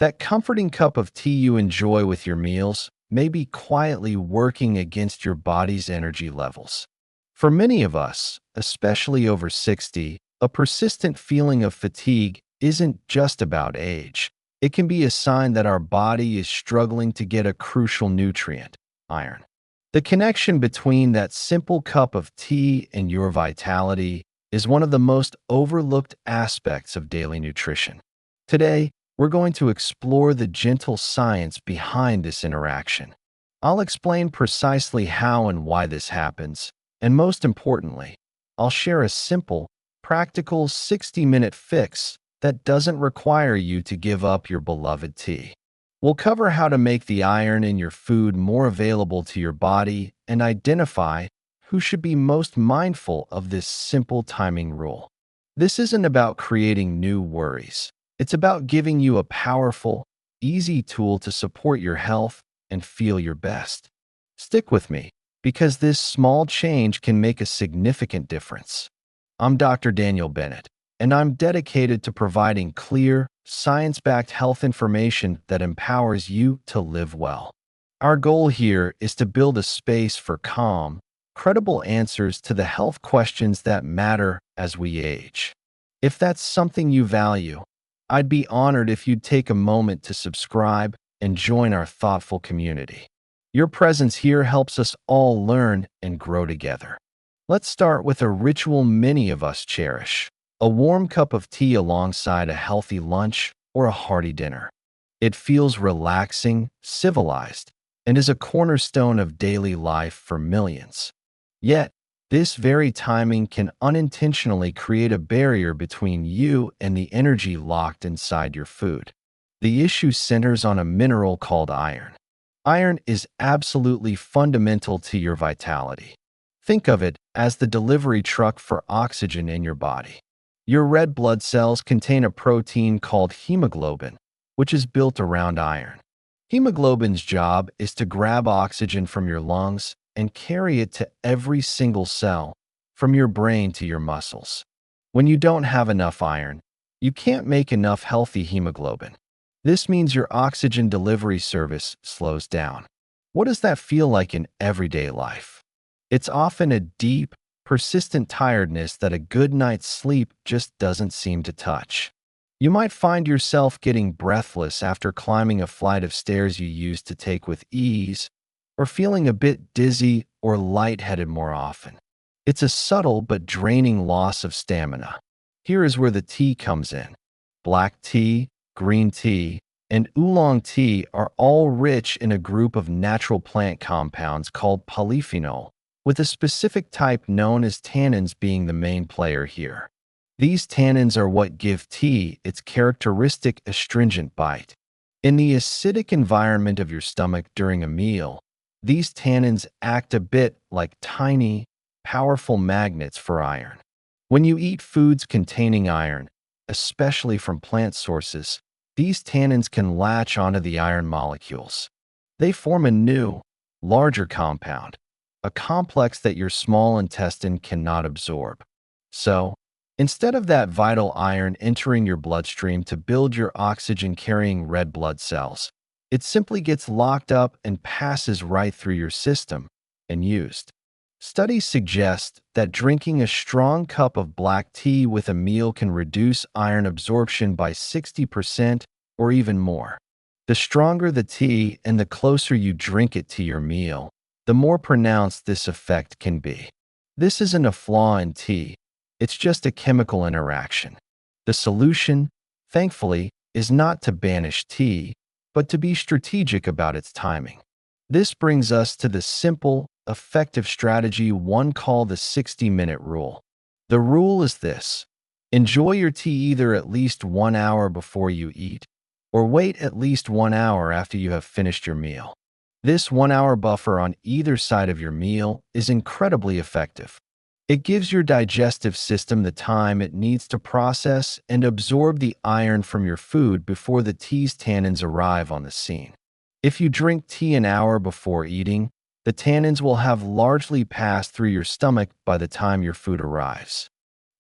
That comforting cup of tea you enjoy with your meals may be quietly working against your body's energy levels. For many of us, especially over 60, a persistent feeling of fatigue isn't just about age. It can be a sign that our body is struggling to get a crucial nutrient, iron. The connection between that simple cup of tea and your vitality is one of the most overlooked aspects of daily nutrition. Today, we're going to explore the gentle science behind this interaction. I'll explain precisely how and why this happens, and most importantly, I'll share a simple, practical 60-minute fix that doesn't require you to give up your beloved tea. We'll cover how to make the iron in your food more available to your body and identify who should be most mindful of this simple timing rule. This isn't about creating new worries. It's about giving you a powerful, easy tool to support your health and feel your best. Stick with me, because this small change can make a significant difference. I'm Dr. Daniel Bennett, and I'm dedicated to providing clear, science-backed health information that empowers you to live well. Our goal here is to build a space for calm, credible answers to the health questions that matter as we age. If that's something you value, I'd be honored if you'd take a moment to subscribe and join our thoughtful community. Your presence here helps us all learn and grow together. Let's start with a ritual many of us cherish: a warm cup of tea alongside a healthy lunch or a hearty dinner. It feels relaxing, civilized, and is a cornerstone of daily life for millions. Yet, this very timing can unintentionally create a barrier between you and the energy locked inside your food. The issue centers on a mineral called iron. Iron is absolutely fundamental to your vitality. Think of it as the delivery truck for oxygen in your body. Your red blood cells contain a protein called hemoglobin, which is built around iron. Hemoglobin's job is to grab oxygen from your lungs and carry it to every single cell, from your brain to your muscles. When you don't have enough iron, you can't make enough healthy hemoglobin. This means your oxygen delivery service slows down. What does that feel like in everyday life? It's often a deep, persistent tiredness that a good night's sleep just doesn't seem to touch. You might find yourself getting breathless after climbing a flight of stairs you used to take with ease, or feeling a bit dizzy or lightheaded more often. It's a subtle but draining loss of stamina. Here is where the tea comes in. Black tea, green tea, and oolong tea are all rich in a group of natural plant compounds called polyphenol, with a specific type known as tannins being the main player here. These tannins are what give tea its characteristic astringent bite. In the acidic environment of your stomach during a meal, these tannins act a bit like tiny, powerful magnets for iron. When you eat foods containing iron, especially from plant sources, these tannins can latch onto the iron molecules. They form a new, larger compound, a complex that your small intestine cannot absorb. So, instead of that vital iron entering your bloodstream to build your oxygen-carrying red blood cells, it simply gets locked up and passes right through your system and used. Studies suggest that drinking a strong cup of black tea with a meal can reduce iron absorption by 60% or even more. The stronger the tea and the closer you drink it to your meal, the more pronounced this effect can be. This isn't a flaw in tea, it's just a chemical interaction. The solution, thankfully, is not to banish tea, but to be strategic about its timing. This brings us to the simple, effective strategy one call the 60-minute rule. The rule is this: enjoy your tea either at least 1 hour before you eat, or wait at least 1 hour after you have finished your meal. This 1-hour buffer on either side of your meal is incredibly effective. It gives your digestive system the time it needs to process and absorb the iron from your food before the tea's tannins arrive on the scene. If you drink tea an hour before eating, the tannins will have largely passed through your stomach by the time your food arrives.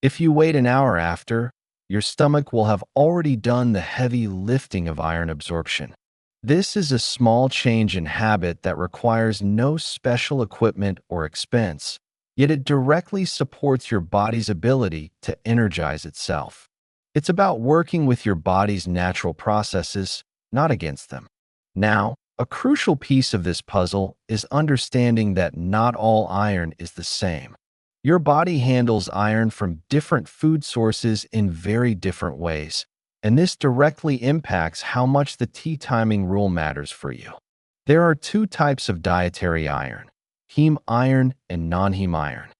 If you wait an hour after, your stomach will have already done the heavy lifting of iron absorption. This is a small change in habit that requires no special equipment or expense, yet it directly supports your body's ability to energize itself. It's about working with your body's natural processes, not against them. Now, a crucial piece of this puzzle is understanding that not all iron is the same. Your body handles iron from different food sources in very different ways, and this directly impacts how much the tea timing rule matters for you. There are two types of dietary iron: heme iron and non-heme iron.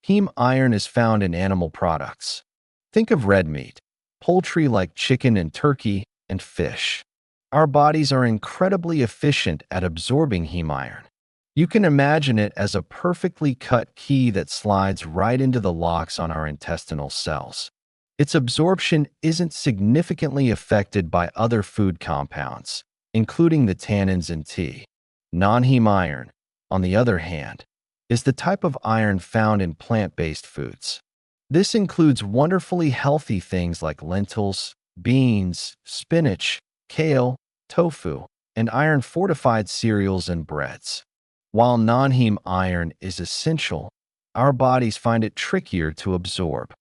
Heme iron is found in animal products. Think of red meat, poultry like chicken and turkey, and fish. Our bodies are incredibly efficient at absorbing heme iron. You can imagine it as a perfectly cut key that slides right into the locks on our intestinal cells. Its absorption isn't significantly affected by other food compounds, including the tannins in tea. Non-heme iron, on the other hand, is the type of iron found in plant-based foods. This includes wonderfully healthy things like lentils, beans, spinach, kale, tofu, and iron-fortified cereals and breads. While non-heme iron is essential, our bodies find it trickier to absorb.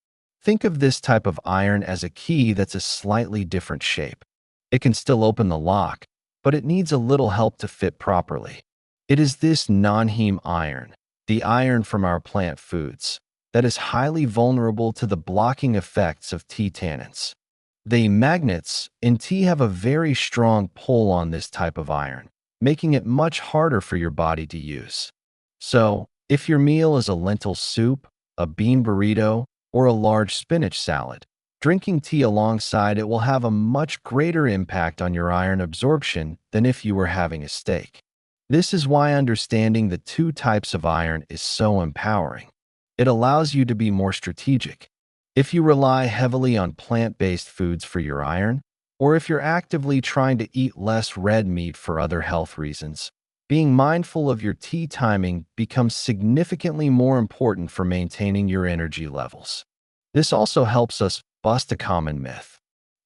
Think of this type of iron as a key that's a slightly different shape. It can still open the lock, but it needs a little help to fit properly. It is this non-heme iron, the iron from our plant foods, that is highly vulnerable to the blocking effects of tea tannins. The magnets in tea have a very strong pull on this type of iron, making it much harder for your body to use. So, if your meal is a lentil soup, a bean burrito, or a large spinach salad, drinking tea alongside it will have a much greater impact on your iron absorption than if you were having a steak. This is why understanding the two types of iron is so empowering. It allows you to be more strategic. If you rely heavily on plant-based foods for your iron, or if you're actively trying to eat less red meat for other health reasons, being mindful of your tea timing becomes significantly more important for maintaining your energy levels. This also helps us bust a common myth.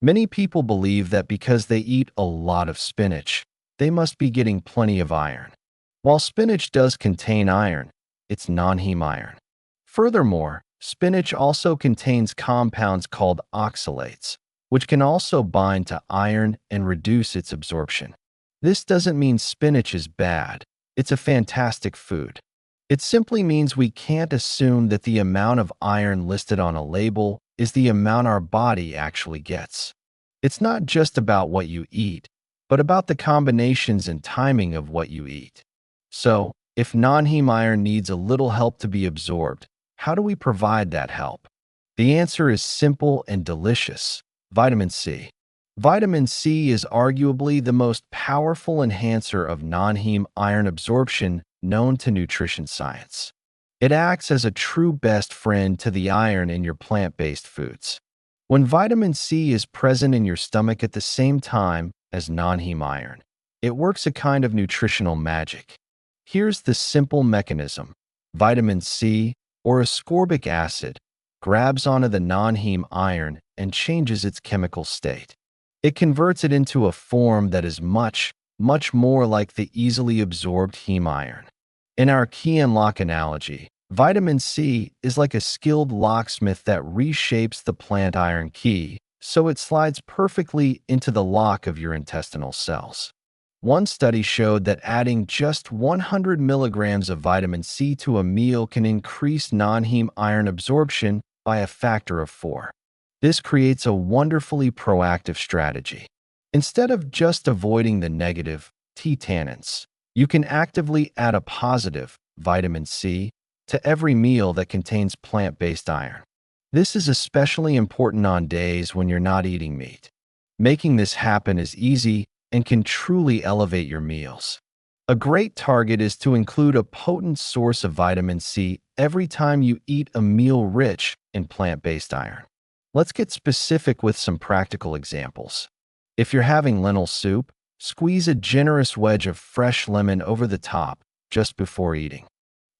Many people believe that because they eat a lot of spinach, they must be getting plenty of iron. While spinach does contain iron, it's non-heme iron. Furthermore, spinach also contains compounds called oxalates, which can also bind to iron and reduce its absorption. This doesn't mean spinach is bad. It's a fantastic food. It simply means we can't assume that the amount of iron listed on a label is the amount our body actually gets. It's not just about what you eat, but about the combinations and timing of what you eat. So, if non-heme iron needs a little help to be absorbed, how do we provide that help? The answer is simple and delicious: vitamin C. Vitamin C is arguably the most powerful enhancer of non-heme iron absorption known to nutrition science. It acts as a true best friend to the iron in your plant-based foods. When vitamin C is present in your stomach at the same time as non-heme iron, it works a kind of nutritional magic. Here's the simple mechanism. Vitamin C, or ascorbic acid, grabs onto the non-heme iron and changes its chemical state. It converts it into a form that is much more like the easily absorbed heme iron. In our key and lock analogy, vitamin C is like a skilled locksmith that reshapes the plant iron key so it slides perfectly into the lock of your intestinal cells. One study showed that adding just 100 milligrams of vitamin C to a meal can increase non-heme iron absorption by a factor of 4. This creates a wonderfully proactive strategy. Instead of just avoiding the negative tea tannins, you can actively add a positive vitamin C to every meal that contains plant-based iron. This is especially important on days when you're not eating meat. Making this happen is easy and can truly elevate your meals. A great target is to include a potent source of vitamin C every time you eat a meal rich in plant-based iron. Let's get specific with some practical examples. If you're having lentil soup, squeeze a generous wedge of fresh lemon over the top just before eating.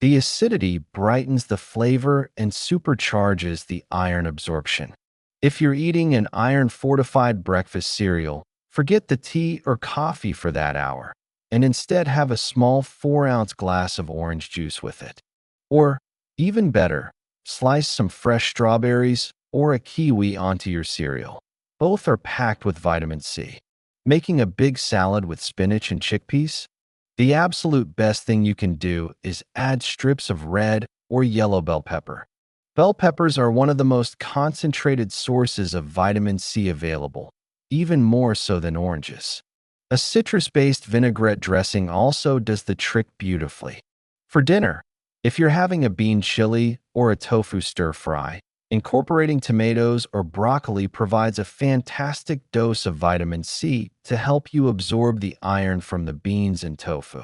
The acidity brightens the flavor and supercharges the iron absorption. If you're eating an iron-fortified breakfast cereal, forget the tea or coffee for that hour, and instead have a small 4-ounce glass of orange juice with it. Or, even better, slice some fresh strawberries or a kiwi onto your cereal. Both are packed with vitamin C. Making a big salad with spinach and chickpeas? The absolute best thing you can do is add strips of red or yellow bell pepper. Bell peppers are one of the most concentrated sources of vitamin C available, even more so than oranges. A citrus-based vinaigrette dressing also does the trick beautifully. For dinner, if you're having a bean chili or a tofu stir-fry, incorporating tomatoes or broccoli provides a fantastic dose of vitamin C to help you absorb the iron from the beans and tofu.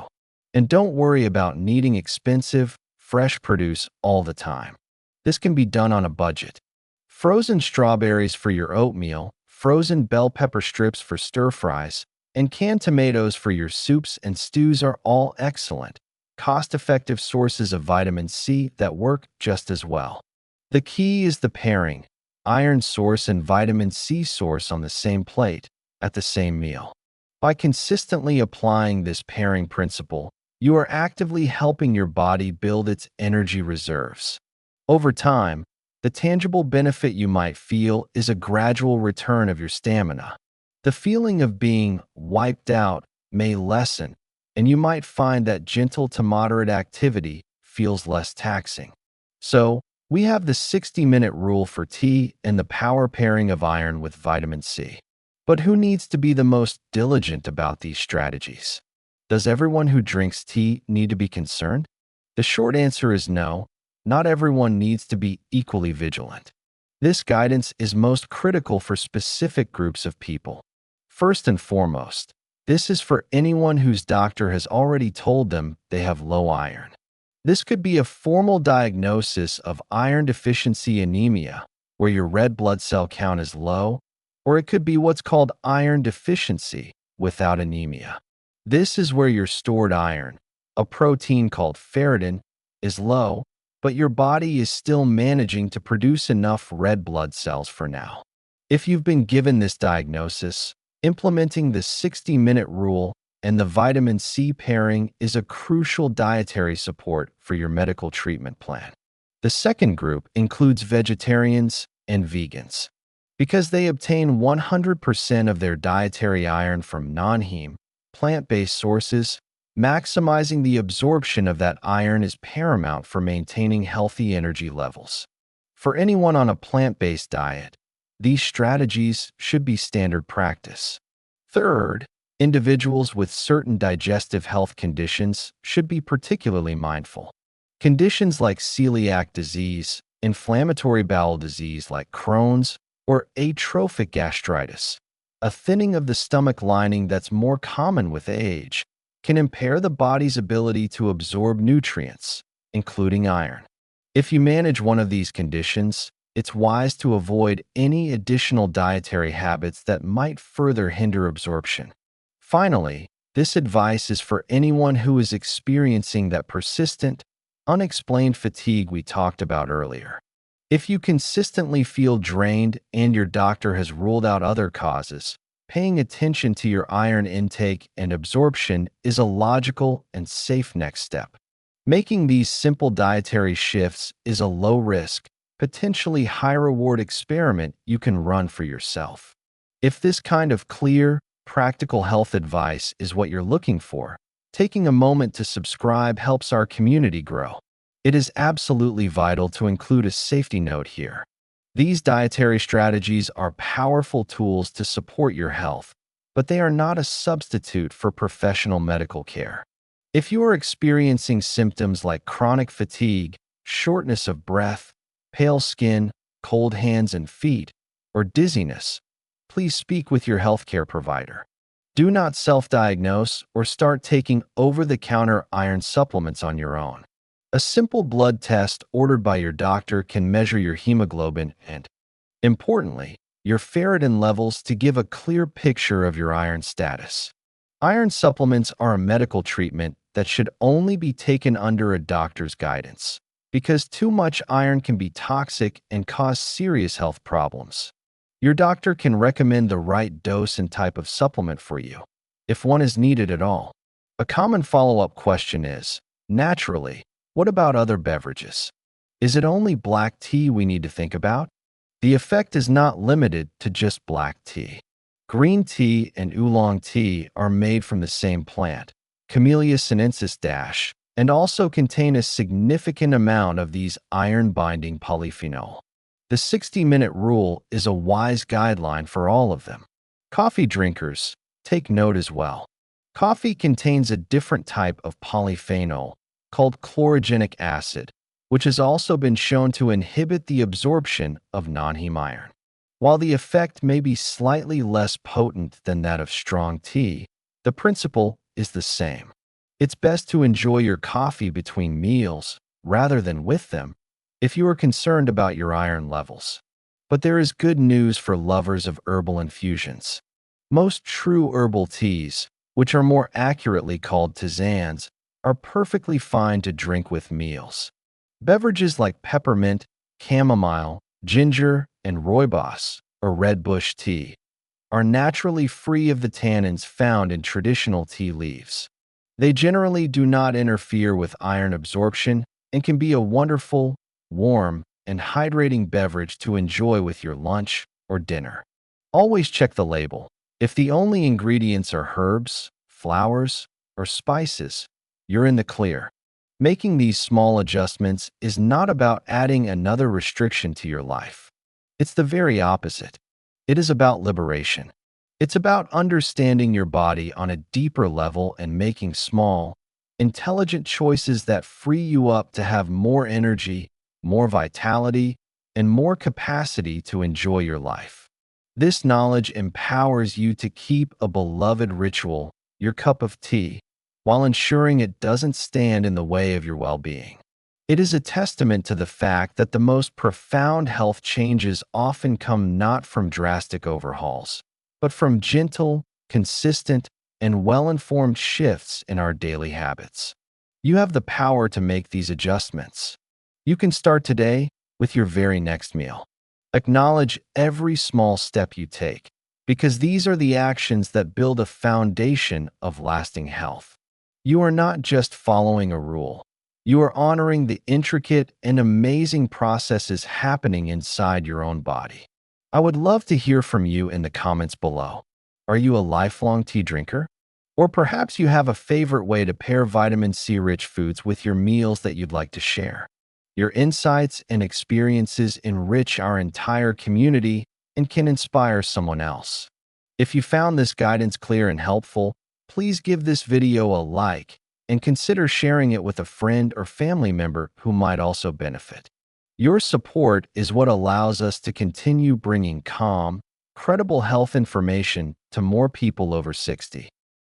And don't worry about needing expensive, fresh produce all the time. This can be done on a budget. Frozen strawberries for your oatmeal, frozen bell pepper strips for stir-fries, and canned tomatoes for your soups and stews are all excellent, cost-effective sources of vitamin C that work just as well. The key is the pairing, iron source and vitamin C source on the same plate, at the same meal. By consistently applying this pairing principle, you are actively helping your body build its energy reserves. Over time, the tangible benefit you might feel is a gradual return of your stamina. The feeling of being wiped out may lessen, and you might find that gentle to moderate activity feels less taxing. So, we have the 60-minute rule for tea and the power pairing of iron with vitamin C. But who needs to be the most diligent about these strategies? Does everyone who drinks tea need to be concerned? The short answer is no. Not everyone needs to be equally vigilant. This guidance is most critical for specific groups of people. First and foremost, this is for anyone whose doctor has already told them they have low iron. This could be a formal diagnosis of iron deficiency anemia, where your red blood cell count is low, or it could be what's called iron deficiency without anemia. This is where your stored iron, a protein called ferritin, is low, but your body is still managing to produce enough red blood cells for now. If you've been given this diagnosis, implementing the 60-minute rule and the vitamin C pairing is a crucial dietary support for your medical treatment plan. The second group includes vegetarians and vegans. Because they obtain 100% of their dietary iron from non-heme, plant-based sources, maximizing the absorption of that iron is paramount for maintaining healthy energy levels. For anyone on a plant-based diet, these strategies should be standard practice. Third, individuals with certain digestive health conditions should be particularly mindful. Conditions like celiac disease, inflammatory bowel disease like Crohn's, or atrophic gastritis, a thinning of the stomach lining that's more common with age, can impair the body's ability to absorb nutrients, including iron. If you manage one of these conditions, it's wise to avoid any additional dietary habits that might further hinder absorption. Finally, this advice is for anyone who is experiencing that persistent, unexplained fatigue we talked about earlier. If you consistently feel drained and your doctor has ruled out other causes, paying attention to your iron intake and absorption is a logical and safe next step. Making these simple dietary shifts is a low-risk, potentially high-reward experiment you can run for yourself. If this kind of clear, practical health advice is what you're looking for, taking a moment to subscribe helps our community grow. It is absolutely vital to include a safety note here. These dietary strategies are powerful tools to support your health, but they are not a substitute for professional medical care. If you are experiencing symptoms like chronic fatigue, shortness of breath, pale skin, cold hands and feet, or dizziness, please speak with your healthcare provider. Do not self-diagnose or start taking over-the-counter iron supplements on your own. A simple blood test ordered by your doctor can measure your hemoglobin and, importantly, your ferritin levels to give a clear picture of your iron status. Iron supplements are a medical treatment that should only be taken under a doctor's guidance, because too much iron can be toxic and cause serious health problems. Your doctor can recommend the right dose and type of supplement for you, if one is needed at all. A common follow-up question is, naturally, what about other beverages? Is it only black tea we need to think about? The effect is not limited to just black tea. Green tea and oolong tea are made from the same plant, Camellia sinensis and also contain a significant amount of these iron-binding polyphenol. The 60-minute rule is a wise guideline for all of them. Coffee drinkers, take note as well. Coffee contains a different type of polyphenol called chlorogenic acid, which has also been shown to inhibit the absorption of non-heme iron. While the effect may be slightly less potent than that of strong tea, the principle is the same. It's best to enjoy your coffee between meals rather than with them if you are concerned about your iron levels. But there is good news for lovers of herbal infusions. Most true herbal teas, which are more accurately called tisanes, are perfectly fine to drink with meals. Beverages like peppermint, chamomile, ginger, and rooibos, or red bush tea, are naturally free of the tannins found in traditional tea leaves. They generally do not interfere with iron absorption and can be a wonderful, warm, and hydrating beverage to enjoy with your lunch or dinner. Always check the label. If the only ingredients are herbs, flowers, or spices, you're in the clear. Making these small adjustments is not about adding another restriction to your life. It's the very opposite. It is about liberation. It's about understanding your body on a deeper level and making small, intelligent choices that free you up to have more energy, more vitality, and more capacity to enjoy your life. This knowledge empowers you to keep a beloved ritual, your cup of tea, while ensuring it doesn't stand in the way of your well-being. It is a testament to the fact that the most profound health changes often come not from drastic overhauls, but from gentle, consistent, and well-informed shifts in our daily habits. You have the power to make these adjustments. You can start today with your very next meal. Acknowledge every small step you take, because these are the actions that build a foundation of lasting health. You are not just following a rule. You are honoring the intricate and amazing processes happening inside your own body. I would love to hear from you in the comments below. Are you a lifelong tea drinker? Or perhaps you have a favorite way to pair vitamin C-rich foods with your meals that you'd like to share. Your insights and experiences enrich our entire community and can inspire someone else. If you found this guidance clear and helpful, please give this video a like and consider sharing it with a friend or family member who might also benefit. Your support is what allows us to continue bringing calm, credible health information to more people over 60.